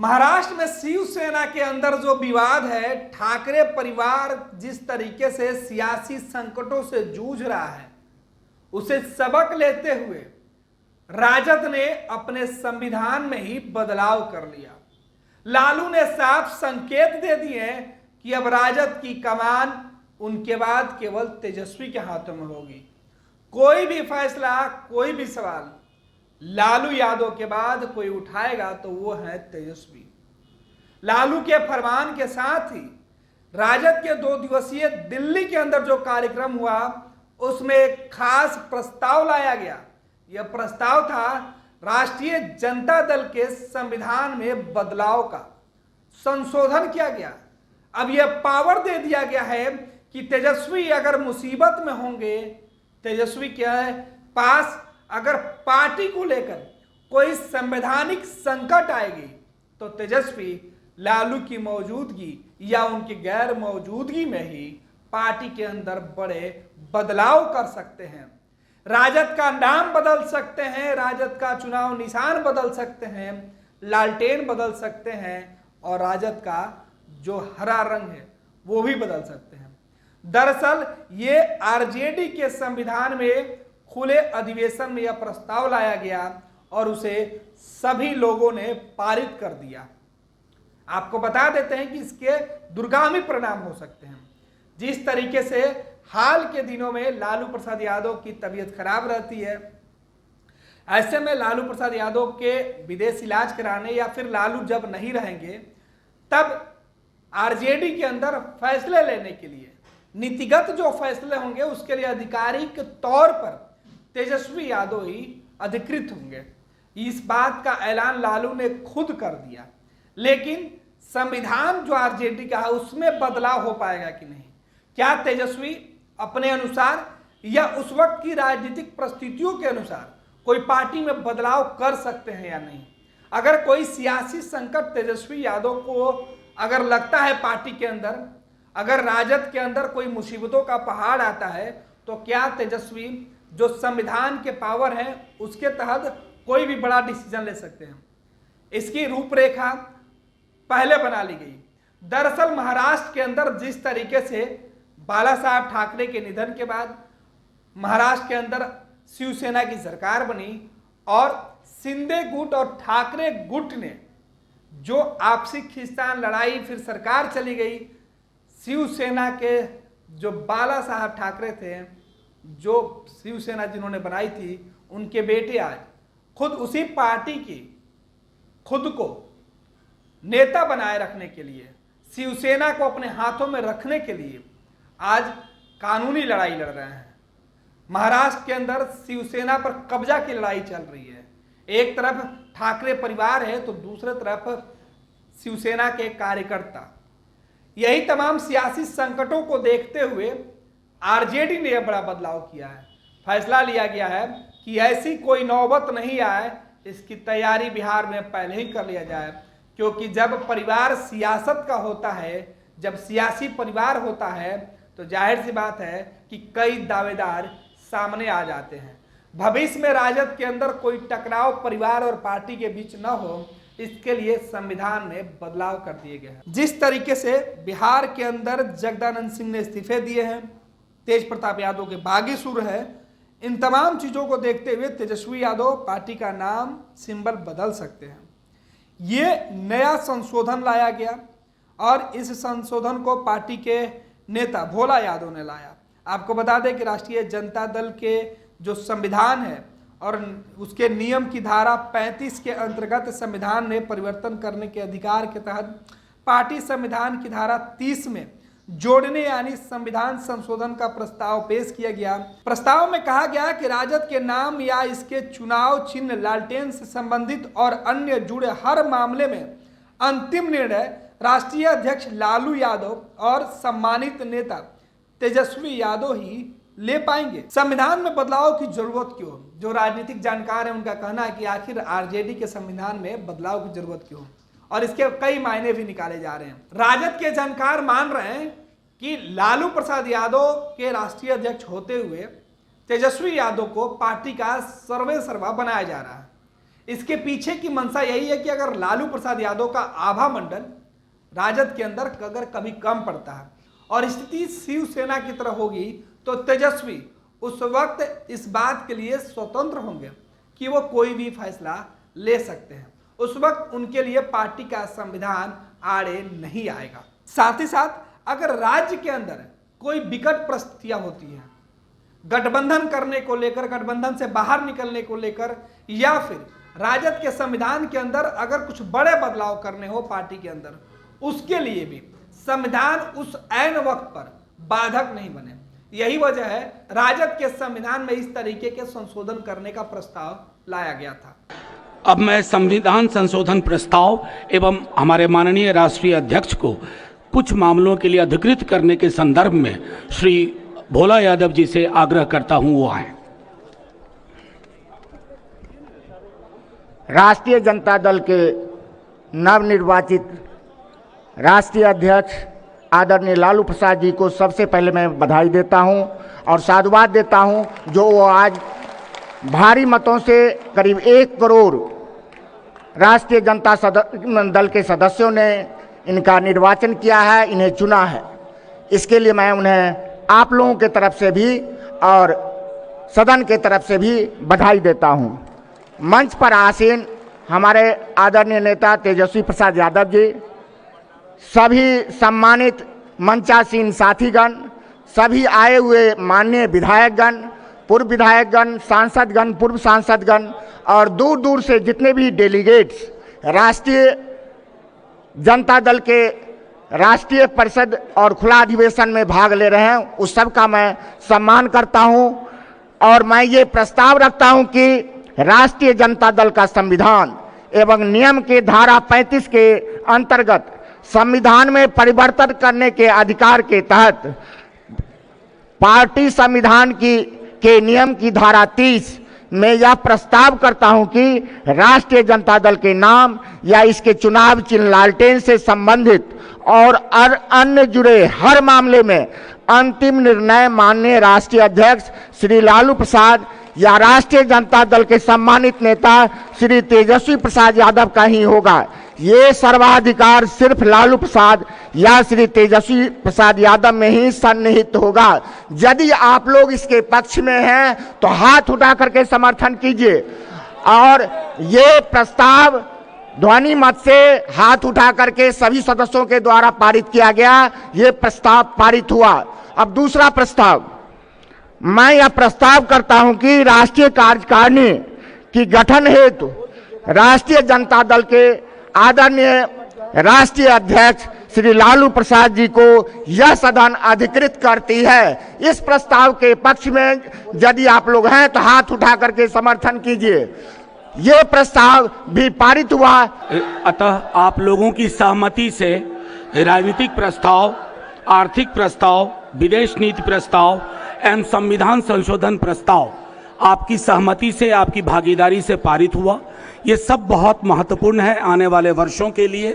महाराष्ट्र में शिवसेना के अंदर जो विवाद है, ठाकरे परिवार जिस तरीके से सियासी संकटों से जूझ रहा है, उसे सबक लेते हुए राजद ने अपने संविधान में ही बदलाव कर लिया। लालू ने साफ संकेत दे दिए कि अब राजद की कमान उनके बाद केवल तेजस्वी के हाथों में होगी। कोई भी फैसला, कोई भी सवाल लालू यादव के बाद कोई उठाएगा तो वो है तेजस्वी। लालू के फरमान के साथ ही राजद के 2 दिवसीय दिल्ली के अंदर जो कार्यक्रम हुआ, उसमें एक खास प्रस्ताव लाया गया। यह प्रस्ताव था राष्ट्रीय जनता दल के संविधान में बदलाव का। संशोधन किया गया। अब यह पावर दे दिया गया है कि तेजस्वी अगर मुसीबत में होंगे, तेजस्वी क्या है पास अगर पार्टी को लेकर कोई संवैधानिक संकट आएगी तो तेजस्वी लालू की मौजूदगी या उनकी गैर मौजूदगी में ही पार्टी के अंदर बड़े बदलाव कर सकते हैं। राजद का नाम बदल सकते हैं, राजद का चुनाव निशान बदल सकते हैं, लालटेन बदल सकते हैं और राजद का जो हरा रंग है वो भी बदल सकते हैं। दरअसल ये आरजेडी के संविधान में खुले अधिवेशन में यह प्रस्ताव लाया गया और उसे सभी लोगों ने पारित कर दिया। आपको बता देते हैं कि इसके दूरगामी परिणाम हो सकते हैं। जिस तरीके से हाल के दिनों में लालू प्रसाद यादव की तबीयत खराब रहती है, ऐसे में लालू प्रसाद यादव के विदेश इलाज कराने या फिर लालू जब नहीं रहेंगे तब आरजेडी के अंदर फैसले लेने के लिए, नीतिगत जो फैसले होंगे उसके लिए आधिकारिक तौर पर तेजस्वी यादव ही अधिकृत होंगे। इस बात का ऐलान लालू ने खुद कर दिया। लेकिन संविधान जो आरजेडी का है उसमें बदलाव हो पाएगा कि नहीं? क्या तेजस्वी अपने अनुसार या उस वक्त की राजनीतिक परिस्थितियों के अनुसार कोई पार्टी में बदलाव कर सकते हैं या नहीं? अगर कोई सियासी संकट तेजस्वी यादव को अगर लगता है पार्टी के अंदर, अगर राजद के अंदर कोई मुसीबतों का पहाड़ आता है, तो क्या तेजस्वी जो संविधान के पावर है उसके तहत कोई भी बड़ा डिसीजन ले सकते हैं? इसकी रूपरेखा पहले बना ली गई। दरअसल महाराष्ट्र के अंदर जिस तरीके से बाला साहब ठाकरे के निधन के बाद महाराष्ट्र के अंदर शिवसेना की सरकार बनी और शिंदे गुट और ठाकरे गुट ने जो आपसी खींचतान लड़ाई, फिर सरकार चली गई। शिवसेना के जो बाला साहब ठाकरे थे, जो शिवसेना जिन्होंने बनाई थी, उनके बेटे आज खुद उसी पार्टी की खुद को नेता बनाए रखने के लिए, शिवसेना को अपने हाथों में रखने के लिए आज कानूनी लड़ाई लड़ रहे हैं। महाराष्ट्र के अंदर शिवसेना पर कब्जा की लड़ाई चल रही है। एक तरफ ठाकरे परिवार है तो दूसरी तरफ शिवसेना के कार्यकर्ता। यही तमाम सियासी संकटों को देखते हुए आरजेडी ने यह बड़ा बदलाव किया है। फैसला लिया गया है कि ऐसी कोई नौबत नहीं आए, इसकी तैयारी बिहार में पहले ही कर लिया जाए। क्योंकि जब परिवार सियासत का होता है, जब सियासी परिवार होता है, तो जाहिर सी बात है कि कई दावेदार सामने आ जाते हैं। भविष्य में राजद के अंदर कोई टकराव परिवार और पार्टी के बीच न हो, इसके लिए संविधान में बदलाव कर दिए गए हैं। जिस तरीके से बिहार के अंदर जगदानंद सिंह ने इस्तीफे दिए हैं, तेज प्रताप यादव के बागी सुर है, इन तमाम चीज़ों को देखते हुए तेजस्वी यादव पार्टी का नाम, सिंबल बदल सकते हैं। ये नया संशोधन लाया गया और इस संशोधन को पार्टी के नेता भोला यादव ने लाया। आपको बता दें कि राष्ट्रीय जनता दल के जो संविधान है और उसके नियम की धारा 35 के अंतर्गत संविधान में परिवर्तन करने के अधिकार के तहत पार्टी संविधान की धारा 30 में जोड़ने यानी संविधान संशोधन का प्रस्ताव पेश किया गया। प्रस्ताव में कहा गया कि राजद के नाम या इसके चुनाव चिन्ह, लालटेन से संबंधित और अन्य जुड़े हर मामले में अंतिम निर्णय राष्ट्रीय अध्यक्ष लालू यादव और सम्मानित नेता तेजस्वी यादव ही ले पाएंगे। संविधान में बदलाव की जरूरत क्यों? जो राजनीतिक जानकार है उनका कहना है कि आखिर आरजेडी के संविधान में बदलाव की जरूरत क्यों, और इसके कई मायने भी निकाले जा रहे हैं। राजद के जानकार मान रहे हैं कि लालू प्रसाद यादव के राष्ट्रीय अध्यक्ष होते हुए तेजस्वी यादव को पार्टी का सर्वे सर्वा बनाया जा रहा है। इसके पीछे की मंशा यही है कि अगर लालू प्रसाद यादव का आभा मंडल राजद के अंदर अगर कभी कम पड़ता है और स्थिति शिवसेना की तरह होगी, तो तेजस्वी उस वक्त इस बात के लिए स्वतंत्र होंगे कि वो कोई भी फैसला ले सकते हैं। उस वक्त उनके लिए पार्टी का संविधान आड़े नहीं आएगा। साथ ही साथ अगर राज्य के अंदर कोई विकट परिस्थितियां होती हैं, गठबंधन करने को लेकर, गठबंधन से बाहर निकलने को लेकर, या फिर राजद के संविधान के अंदर अगर कुछ बड़े बदलाव करने हो पार्टी के अंदर, उसके लिए भी संविधान उस ऐन वक्त पर बाधक नहीं बने। यही वजह है राजद के संविधान में इस तरीके के संशोधन करने का प्रस्ताव लाया गया था। अब मैं संविधान संशोधन प्रस्ताव एवं हमारे माननीय राष्ट्रीय अध्यक्ष को कुछ मामलों के लिए अधिकृत करने के संदर्भ में श्री भोला यादव जी से आग्रह करता हूं, वो आए। राष्ट्रीय जनता दल के नवनिर्वाचित राष्ट्रीय अध्यक्ष आदरणीय लालू प्रसाद जी को सबसे पहले मैं बधाई देता हूं और साधुवाद देता हूं, जो वो आज भारी मतों से करीब 1 करोड़ राष्ट्रीय जनता दल के सदस्यों ने इनका निर्वाचन किया है, इन्हें चुना है। इसके लिए मैं उन्हें आप लोगों के तरफ से भी और सदन के तरफ से भी बधाई देता हूं। मंच पर आसीन हमारे आदरणीय नेता तेजस्वी प्रसाद यादव जी, सभी सम्मानित मंचासीन साथीगण, सभी आए हुए माननीय विधायकगण, पूर्व विधायकगण, सांसदगण, पूर्व सांसदगण और दूर दूर से जितने भी डेलीगेट्स राष्ट्रीय जनता दल के राष्ट्रीय परिषद और खुला अधिवेशन में भाग ले रहे हैं, उस सब का मैं सम्मान करता हूं। और मैं ये प्रस्ताव रखता हूं कि राष्ट्रीय जनता दल का संविधान एवं नियम के धारा 35 के अंतर्गत संविधान में परिवर्तन करने के अधिकार के तहत पार्टी संविधान के नियम की धारा 30 में यह प्रस्ताव करता हूं कि राष्ट्रीय जनता दल के नाम या इसके चुनाव चिन्ह लालटेन से संबंधित और अन्य जुड़े हर मामले में अंतिम निर्णय माननीय राष्ट्रीय अध्यक्ष श्री लालू प्रसाद या राष्ट्रीय जनता दल के सम्मानित नेता श्री तेजस्वी प्रसाद यादव का ही होगा। ये सर्वाधिकार सिर्फ लालू प्रसाद या श्री तेजस्वी प्रसाद यादव में ही सन्निहित होगा। यदि आप लोग इसके पक्ष में हैं तो हाथ उठा करके समर्थन कीजिए। और ये प्रस्ताव ध्वनि मत से हाथ उठा करके सभी सदस्यों के द्वारा पारित किया गया। ये प्रस्ताव पारित हुआ। अब दूसरा प्रस्ताव, मैं यह प्रस्ताव करता हूं कि राष्ट्रीय कार्यकारिणी की गठन हेतु राष्ट्रीय जनता दल के आदरणीय राष्ट्रीय अध्यक्ष श्री लालू प्रसाद जी को यह सदन अधिकृत करती है। इस प्रस्ताव के पक्ष में यदि आप लोग हैं तो हाथ उठा करके समर्थन कीजिए। ये प्रस्ताव भी पारित हुआ। अतः आप लोगों की सहमति से राजनीतिक प्रस्ताव, आर्थिक प्रस्ताव, विदेश नीति प्रस्ताव एवं संविधान संशोधन प्रस्ताव आपकी सहमति से, आपकी भागीदारी से पारित हुआ। ये सब बहुत महत्वपूर्ण है आने वाले वर्षों के लिए।